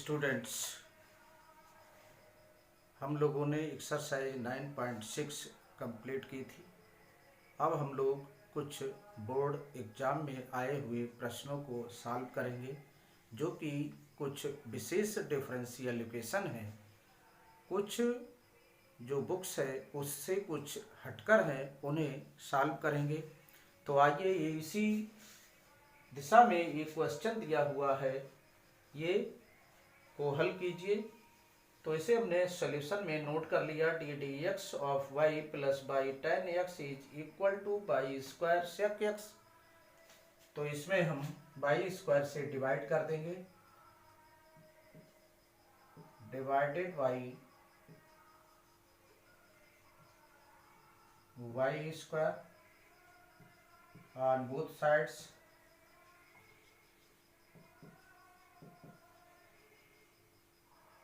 Students, हम लोगों ने एक्सरसाइज 9.6 कंप्लीट की थी। अब हम लोग कुछ बोर्ड एग्जाम में आए हुए प्रश्नों को सॉल्व करेंगे, जो कि कुछ विशेष डिफरेंशियल इक्वेशन है। कुछ जो बुक्स है उससे कुछ हटकर हैं, उन्हें सॉल्व करेंगे। तो आइए इसी दिशा में एक क्वेश्चन दिया हुआ है, ये को हल कीजिए। तो इसे हमने सॉल्यूशन में नोट कर लिया। D D x of y plus y tan x is equal to y square sec x. तो इसमें हम बाई स्क्वायर से डिवाइड कर देंगे, divided by y square on both sides.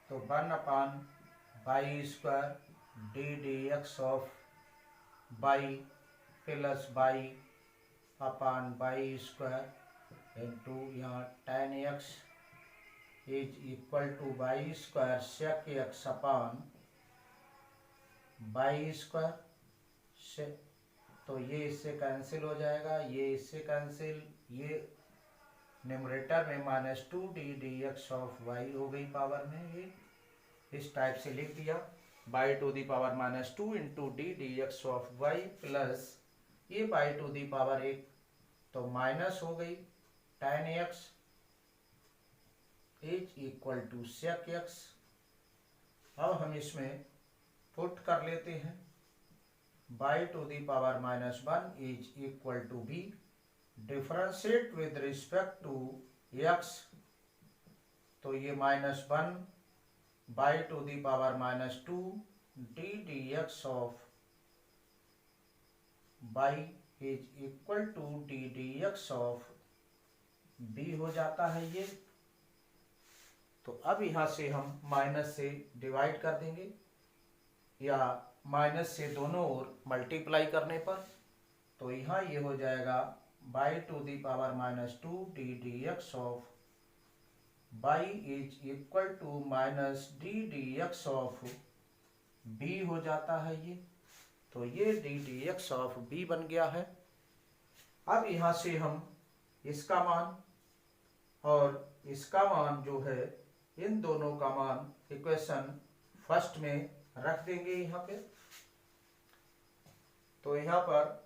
तो 1 by square D D x of y plus y upon y square into यहाँ tan x is equal to y square sec X upon y square से। तो ये इससे cancel हो जाएगा, ये इससे कैंसिल, ये न्यूमरेटर में -2 d D x of y हो गई पावर में। ये इस टाइप से लिख दिया, y to the power -2 into d D x of y plus ये बाई टू दी पावर 1, तो माइनस हो गई tan x is equal to sec x. अब हम इसमें पुट कर लेते हैं, y to the power -1 is equal to b, differentiate with respect to x. तो ये -1 y to the power -2 d D x of y is equal to D D x of b हो जाता है ये। तो अब यहाँ से हम माइनस से डिवाइड कर देंगे, या माइनस से दोनों ओर मल्टीप्लाई करने पर। तो यहाँ ये हो जाएगा y to the power -2 d D x of y is equal to minus d D x of b हो जाता है ये। तो ये d D x of b बन गया है। अब यहाँ से हम इसका मान और इसका मान जो है, इन दोनों का मान इक्वेशन फर्स्ट में रख देंगे यहाँ पे। तो यहाँ पर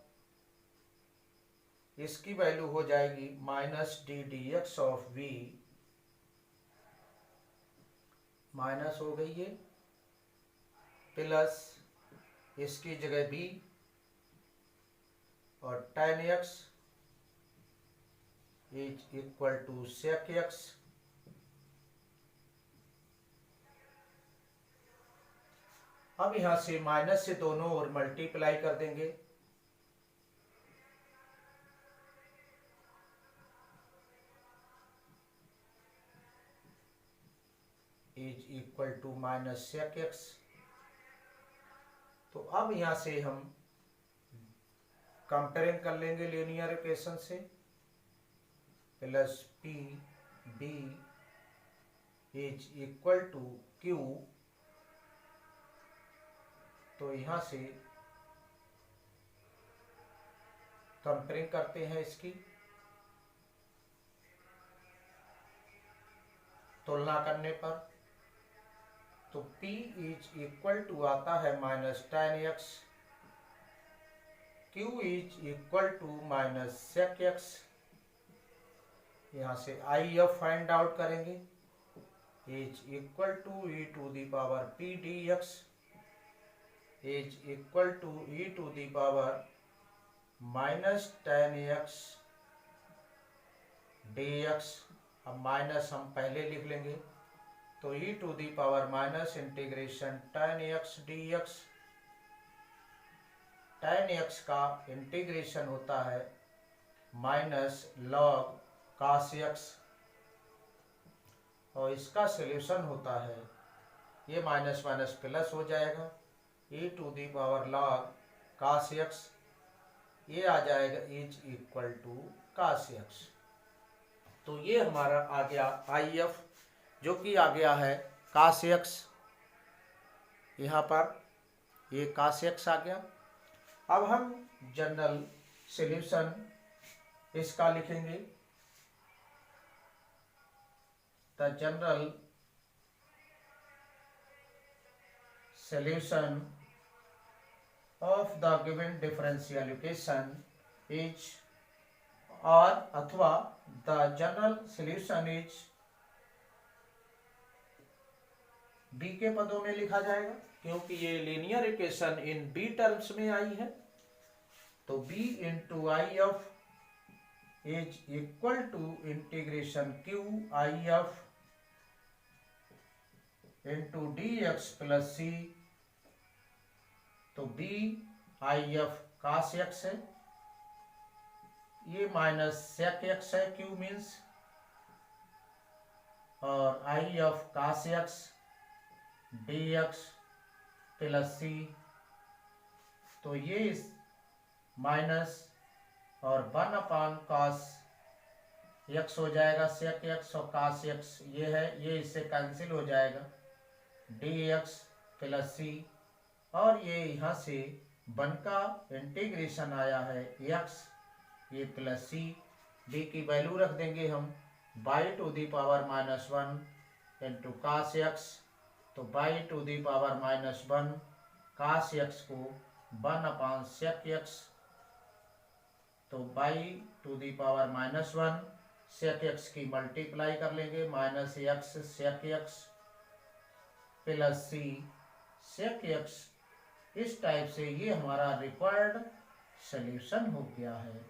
इसकी वैल्यू हो जाएगी minus d D x of v, minus हो गई है, प्लस इसकी जगह बी और tan x is equal to sec x. अब यहां से माइनस से दोनों ओर मल्टीप्लाई कर देंगे, is equal to minus sec x. तो अब यहां से हम कंपेयरिंग कर लेंगे लीनियर इक्वेशन से, plus p b is equal to q. तो यहां से कंपेयरिंग करते हैं इसकी, तुलना करने पर। तो P इज इक्वल टू आता है -10 X, Q is equal to -sec X. यहाँ से आई एफ फाइंड आउट करेंगे, is equal to E to the power P D x is equal to E to the power -10 X D X. अब minus हम पहले लिख लेंगे, तो E to the power minus integration tan X D X. Tan X का integration होता है minus log cos x, और इसका सॉल्यूशन होता है, ये माइनस माइनस प्लस हो जाएगा, E to the power log cos X, ये आ जाएगा is equal to cos X. तो ये हमारा आ गया आई एफ, जो कि आ गया है cos x, यहाँ पर ये cos x आ गया। अब हम जनरल सॉल्यूशन इसका लिखेंगे। The general solution of the given differential equation is, और अथवा the general solution is B के पदों में लिखा जाएगा, क्योंकि ये linear equation in B terms में आई है। तो b into I of is equal to integration q I of into D X plus C. तो b I of cos x है, ये माइनस sec x है, q मीन्स, और I of cos x dx plus C. तो ये minus और 1/cos x हो जाएगा, sec x और cos x ये है, ये इससे कैंसिल हो जाएगा, dx प्लस सी। और ये यहाँ से 1 का इंटीग्रेशन आया है x, ये प्लस सी, d की वैल्यू रख देंगे हम by to the power minus 1 into cos x। तो by to the power minus 1 cos x को 1/sec x, तो by to the power minus 1 sec x की मल्टीप्लाई कर लेंगे, minus x sec x plus C sec x। इस type से ये हमारा रिक्वायर्ड सॉल्यूशन हो गया है,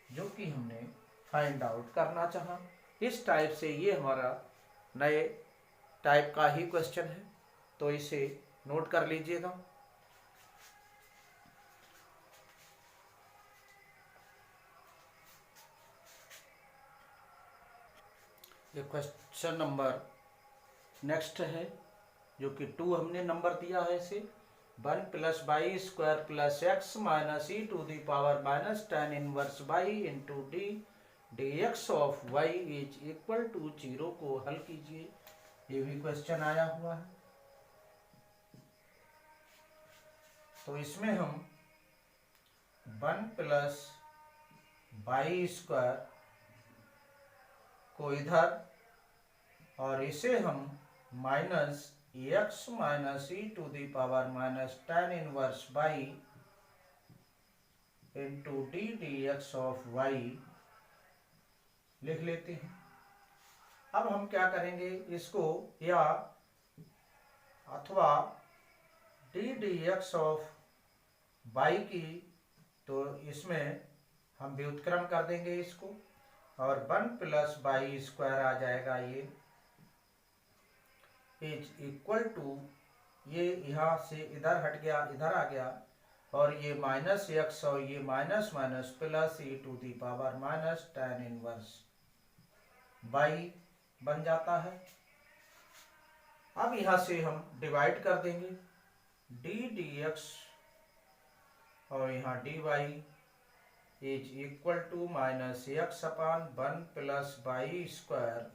जो कि हमने फाइंड आउट करना चाहा। इस टाइप से ये हमारा नए टाइप का ही क्वेश्चन है, तो इसे नोट कर लीजिएगा। ये क्वेश्चन नंबर नेक्स्ट है, जो कि 2 हमने नंबर दिया है इसे। 1 plus Y square plus x minus e to the power minus tan inverse y into d D x of y is equal to 0 को हल कीजिए। ये भी क्वेश्चन आया हुआ है। तो इसमें हम 1 प्लस वाई स्क्वायर को इधर, और इसे हम minus x minus e to the power minus tan inverse y into d D x of y लिख लेते हैं। अब हम क्या करेंगे इसको, या अथवा d D x of y की, तो इसमें हम व्युत्क्रम कर देंगे इसको, और 1 प्लस वाई स्क्वायर आ जाएगा, ये इज इक्वल टू, ये यहाँ से इधर हट गया, इधर आ गया, और ये माइनस एक्स और ये minus minus plus e to the power minus tan inverse y बन जाता है। अब यहाँ से हम डिवाइड कर देंगे, डी डी एक्स और यहाँ d y is equal to minus x upon 1 plus Y square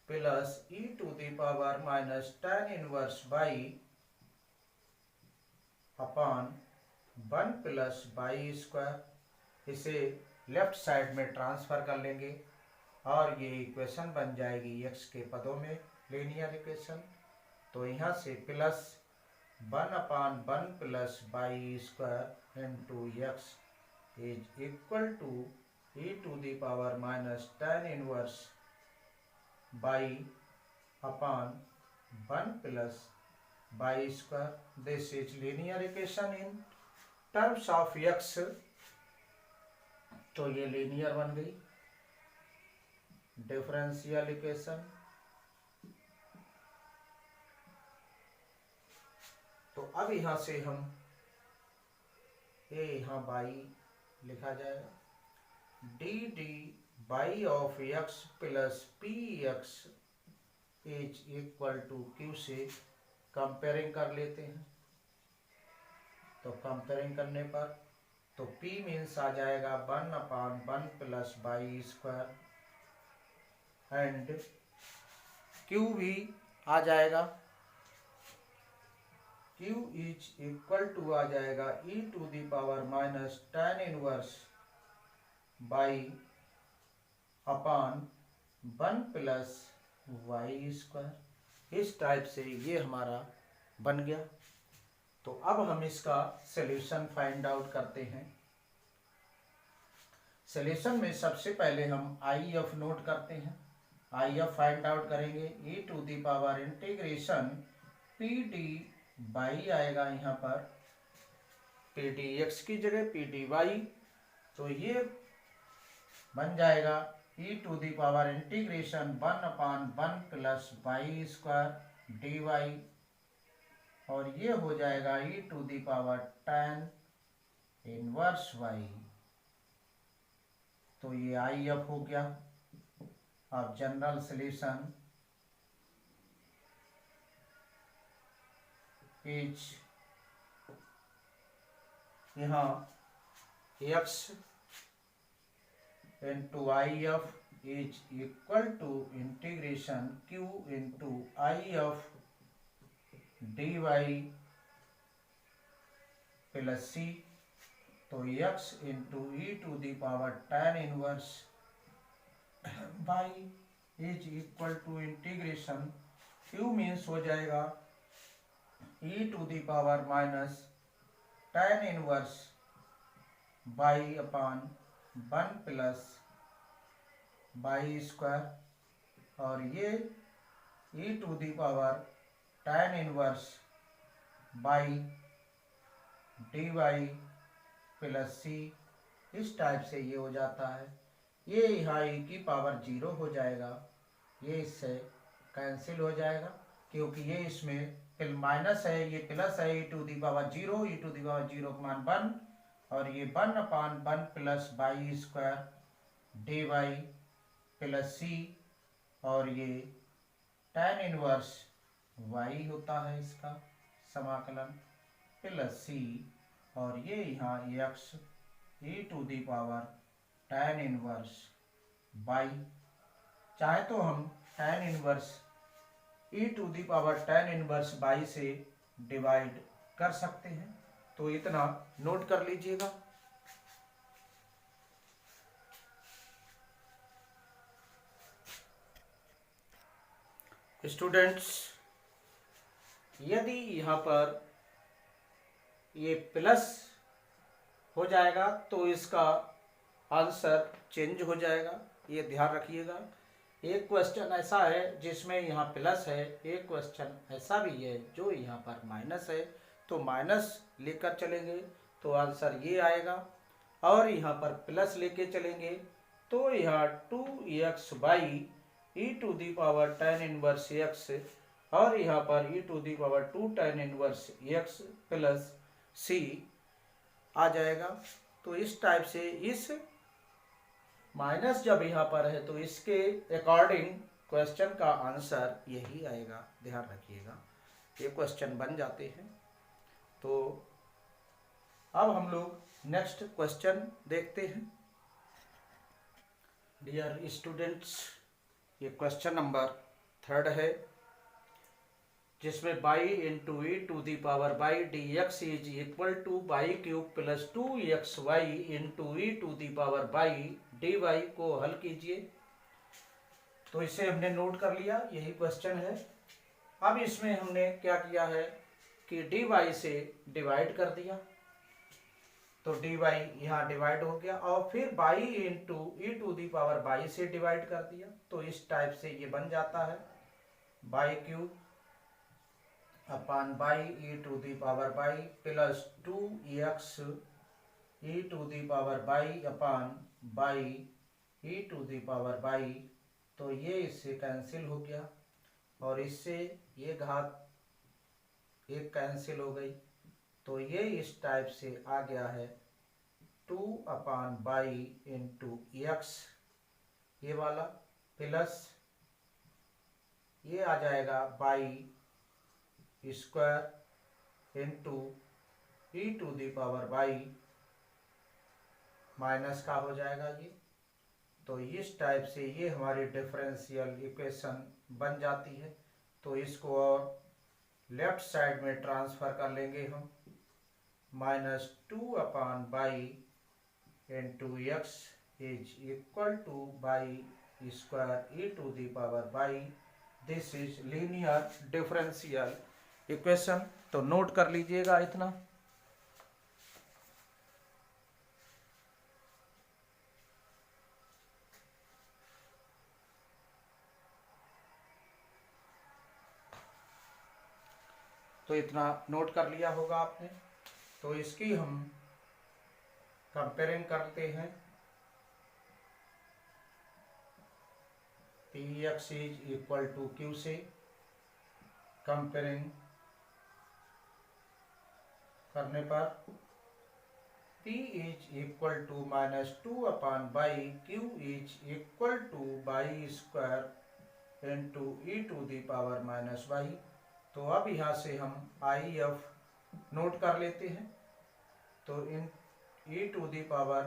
plus e to the power minus tan inverse y upon 1 plus Y square. इसे लेफ्ट साइड में ट्रांसफर कर लेंगे, और ये इक्वेशन बन जाएगी x के पदों में, लीनियर इक्वेशन। तो यहाँ से plus 1/1 plus Y square into x is equal to E to the power minus tan inverse y upon 1 plus Y square. This is linear equation in terms of x। तो ये linear बन गई differential equation. तो अब यहां से हम यहाँ बाई लिखा जाएगा, d d y of x plus p x is equal to q से कंपेयरिंग कर लेते हैं। तो कंपेयरिंग करने पर तो P मीन्स आ जाएगा 1/1 plus Y square and Q भी आ जाएगा, क्यू इज इक्वल टू आ जाएगा E to the power minus tan inverse by upon 1 plus Y square. इस टाइप से ये हमारा बन गया। तो अब हम इसका सॉल्यूशन फाइंड आउट करते हैं। सॉल्यूशन में सबसे पहले हम आई एफ नोट करते हैं। आई एफ फाइंड आउट करेंगे, E to the power integration P D by आएगा, यहाँ पर पी डी एक्स की जगह पी डी वाई, तो ये बन जाएगा E to the power integration 1/1 plus Y square D Y, और ये हो जाएगा E to the power tan inverse Y. तो ये आई एफ हो गया। अब जनरल सॉल्यूशन इज, यहाँ X into I F is equal to integration Q into I F D Y plus C. तो x into E to the power tan inverse by is equal to integration q means हो जाएगा E to the power minus tan inverse by upon 1 plus by square, और ये E to the power tan inverse by D Y plus C. इस type से ये हो जाता है। ये यहाँ ई की पावर 0 हो जाएगा, ये इससे कैंसिल हो जाएगा क्योंकि ये इसमें माइनस है, ये प्लस है, E to the power 0, E to the power 0 मान 1, और ये 1/1 plus by square D Y plus C, और ये tan इनवर्स वाई होता है इसका समाकलन प्लस सी, और ये यहाँ x e to the power tan inverse y, चाहे तो हम tan inverse e to the power tan inverse y से डिवाइड कर सकते हैं। तो इतना नोट कर लीजिएगा। स्टूडेंट्स, यदि यहाँ पर ये प्लस हो जाएगा तो इसका आंसर चेंज हो जाएगा, ये ध्यान रखिएगा। एक क्वेश्चन ऐसा है जिसमें यहाँ प्लस है, एक क्वेश्चन ऐसा भी है जो यहाँ पर माइनस है, तो माइनस लेकर चलेंगे तो आंसर ये आएगा, और यहाँ पर प्लस लेके चलेंगे तो यहाँ 2x by E to the power tan inverse x, और यहाँ पर E to the power 2 tan inverse x plus C आ जाएगा। तो इस टाइप से इस माइनस जब यहाँ पर है तो इसके अकॉर्डिंग क्वेश्चन का आंसर यही आएगा, ध्यान रखिएगा। ये क्वेश्चन बन जाते हैं। तो अब हम लोग नेक्स्ट क्वेश्चन देखते हैं। डियर स्टूडेंट्स, ये क्वेश्चन नंबर 3 है, जिसमें y into E to the power y d x is equal to y cube plus 2xy into E to the power y D y को हल कीजिए। तो इसे हमने नोट कर लिया, यही क्वेश्चन है। अब इसमें हमने क्या किया है कि डी वाई से डिवाइड कर दिया, तो डी वाई यहाँ डिवाइड हो गया, और फिर y into E to the power y से डिवाइड कर दिया। तो इस टाइप से ये बन जाता है y cube upon y E to the power y plus 2x e to the power y upon y E to the power y. तो ये इससे कैंसिल हो गया, और इससे ये घात एक कैंसिल हो गई। तो ये इस टाइप से आ गया है 2/बाई इंटू एक्स, ये वाला प्लस ये आ जाएगा y square into E to the power y, minus का हो जाएगा ये। तो इस टाइप से ये हमारी डिफरेंशियल इक्वेशन बन जाती है। तो इसको और लेफ्ट साइड में ट्रांसफर कर लेंगे हम, -2/y into x is equal to y square e to the power y। This is linear differential equation. तो नोट कर लीजिएगा इतना। तो इतना नोट कर लिया होगा आपने। तो इसकी हम कंपेयरिंग करते हैं। Px is equal to Q से कंपेयरिंग करने पर P is equal to -2/y, Q is equal to y square into e to the power -y। तो अब यहाँ से हम IF नोट कर लेते हैं। तो इन e टू द पावर,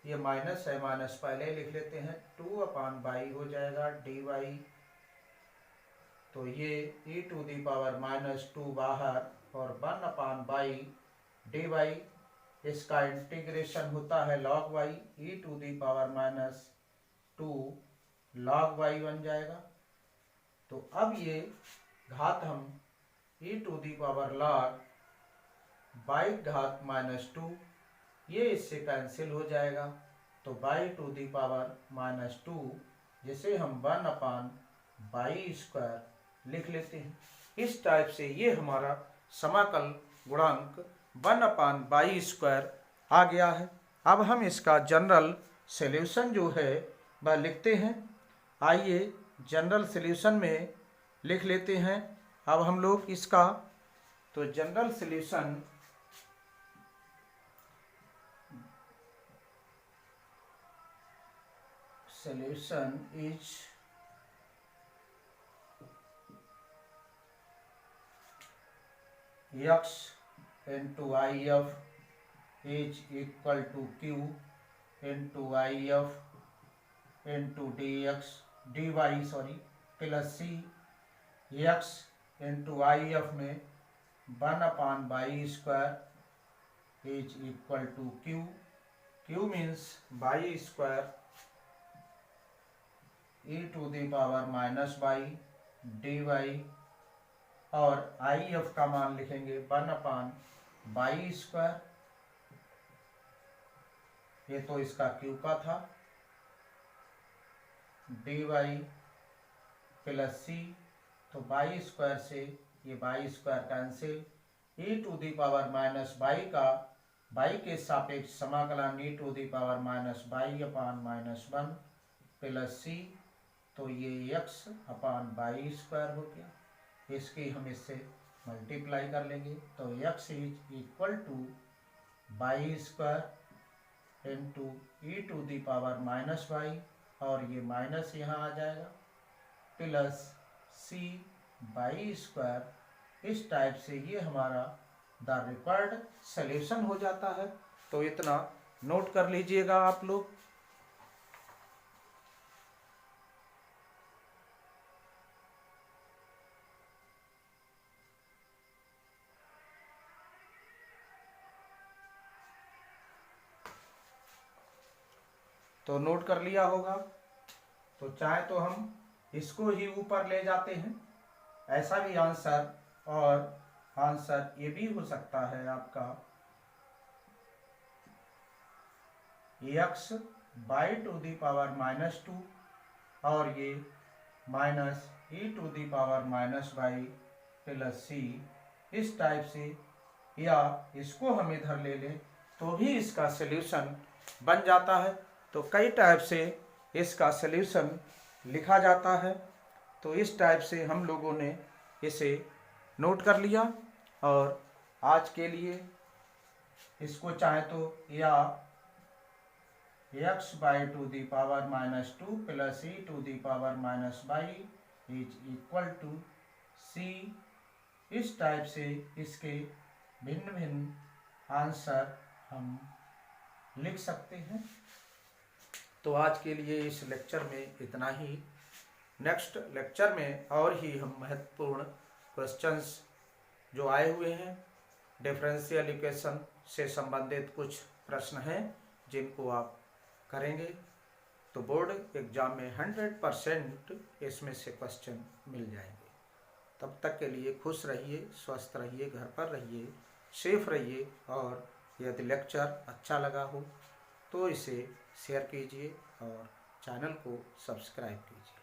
ये माइनस है, माइनस पहले लिख लेते हैं, 2/y हो जाएगा dy। तो ये e टू द पावर -2 बाहर और 1/y dy। इसका इंटीग्रेशन होता है log y, e to the power -2 log y बन जाएगा। तो अब ये घात हम e to the power log y घात -2, ये इससे कैंसिल हो जाएगा। तो y टू द पावर -2 जिसे हम 1/y स्क्वायर लिख लेते हैं। इस टाइप से ये हमारा समाकल गुणांक 1/y स्क्वायर आ गया है। अब हम इसका जनरल सॉल्यूशन जो है वह लिखते हैं। आइए जनरल सॉल्यूशन में लिख लेते हैं अब हम लोग इसका। तो general solution is x into IF is equal to Q into IF into dx dy plus C। x into IF में 1/y square is equal to Q। Q means y square e to the power -y dy, और IF का मान लिखेंगे 1/y square. ये तो इसका Q का था, dy प्लस C। तो y स्क्वायर से ये y square cancel, e to the power -y का y के सापेक्ष समाकलन e to the power -y/-1 plus C। तो ये x/y स्क्वायर हो गया। इसकी हम इससे मल्टीप्लाई कर लेंगे। तो x is equal to y square into e to the power -y, और ये माइनस यहाँ आ जाएगा, प्लस c y स्क्वायर। इस टाइप से ये हमारा द रिक्वायर्ड सॉल्यूशन हो जाता है। तो इतना नोट कर लीजिएगा आप लोग। तो नोट कर लिया होगा। तो चाहे तो हम इसको ही ऊपर ले जाते हैं, ऐसा भी आंसर, और आंसर ये भी हो सकता है आपका x by to the power -2, और ये minus e to the power -y plus c। इस टाइप से, या इसको हम इधर ले लें तो भी इसका सॉल्यूशन बन जाता है। तो कई टाइप से इसका सॉल्यूशन लिखा जाता है। तो इस टाइप से हम लोगों ने इसे नोट कर लिया, और आज के लिए इसको चाहे तो या x by to the power -2 plus e to the power -y is equal to c। इस टाइप से इसके भिन्न भिन्न आंसर हम लिख सकते हैं। तो आज के लिए इस लेक्चर में इतना ही। नेक्स्ट लेक्चर में और ही हम महत्वपूर्ण क्वेश्चंस जो आए हुए हैं, डिफरेंशियल इक्वेशन से संबंधित कुछ प्रश्न हैं जिनको आप करेंगे तो बोर्ड एग्जाम में 100% इसमें से क्वेश्चन मिल जाएंगे। तब तक के लिए खुश रहिए, स्वस्थ रहिए, घर पर रहिए, सेफ रहिए और यदि लेक्चर अच्छा लगा हो तो इसे शेयर कीजिए और चैनल को सब्सक्राइब कीजिए।